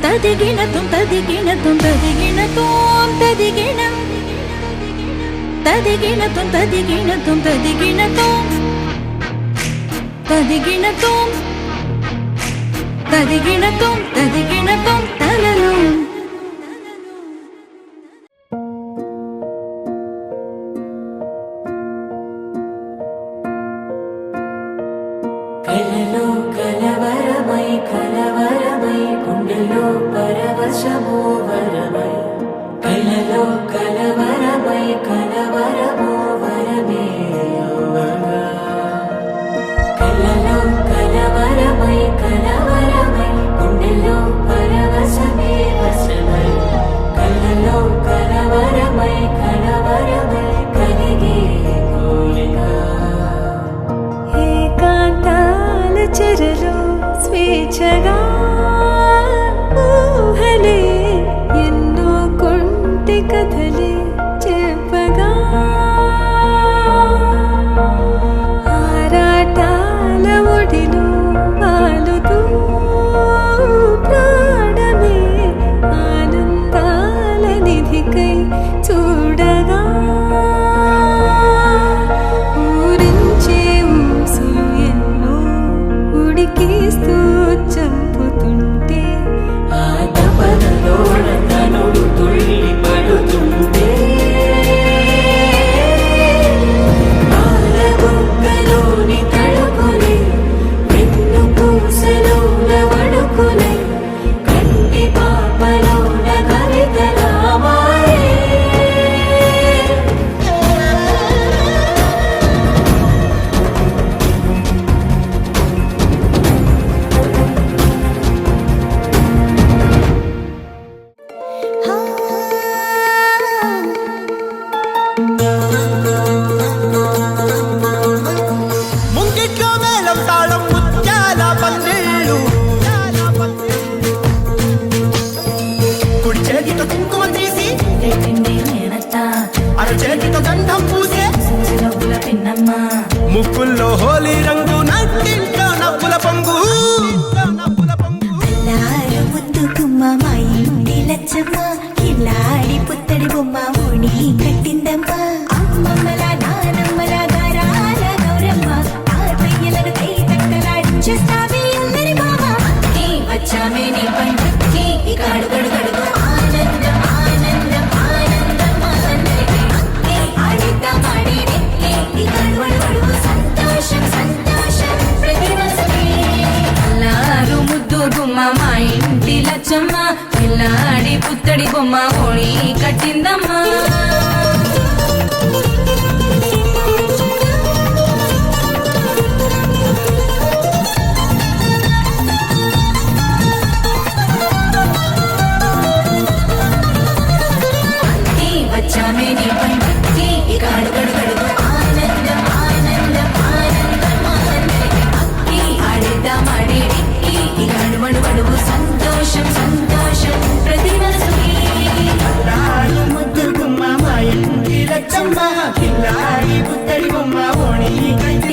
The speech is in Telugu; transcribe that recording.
తదిగిణతుం తదిగిణతుం తదిగిణతుం తదిగిణం తదిగిణతుం తదిగిణతుం తదిగిణతుం తదిగిణతుం తదిగిణతుం తదిగిణతుం తలలో కలలో కలవరమై కలవరమై గుండెలో పరవశమో వరమై కలలో కలవరమై కలవరమో వరమే యోగగా కలలో కలవరమై కలవరమై గుండెలో పరవశమే వశమై కలలో కలవరమై కలవరమై కలిగే కోరిక చెరలో స్వేచ్ఛగా ఊహలే ఎన్నో కొంటి కథలే చెప్పగా ఆరాటాల ఒడిలో వాలుతూ ప్రాణమే ఆనందాల నిధికై చూడగా ఉడికిస్తూ చంపుతుంటే ఆ తపనలోన తనుడు తుళ్ళి పడుతుంటే పాలబుక్కలోని తడుకులే వెన్ను పూసలోన వడుకులే కంటి పాపలోన కవితలా మారే ముంగిట్లో మేళం తాళం ముత్యాల పందిళ్ళు కుడి చేతితో కుంకుమ తీసి అర చేతితో గంధం పూసే ముక్కుల్లో హోలీ రంగు నట్టింట్లో నవ్వుల పొంగు ముద్దుకుమ్మ మా ఇంటి లచ్చమ్మ కిల్లాడి పుత్తడి బొమ్మ ఓణి కట్టిందమ్మ అమ్మమ్మల నానమ్మల గారాల గౌరమ్మ తాతయ్యలను కై తక్కలాడించేస్తావే అందరి మామ అక్కి వచ్చామే నీ పండుక్కి ఇక అడుగడుగడుగు ఆనందం ఆనందం ఆనందం మా అందరికీ అక్కి ఆడిద్దాం ఆడేడెక్కి ఇక అడుగడుగడుగు సంతోషం సంతోషం ప్రతి మనసుకి అల్లారు ముద్దు గుమ్మ మా ఇంటి లచ్చమ్మ పిల్లాడి పుత్తడి బొమ్మ ఓణి కట్టిందమ్మా అక్కి వచ్చామే నీ పండుక్కి ఇక అడుగడుగడుగు ఆనందం ఆనందం ఆనందం మా అందరికీ అక్కి ఆడిద్దాం ఆడేడెక్కి ఇక అడుగడుగడుగు సంతోషం సంతోషం ప్రతి మనసుకి ముద్దు గుమ్మ మా ఇంటి లచ్చమ్మ కిల్లాడి పుత్తడి బొమ్మ ఓణి కట్టి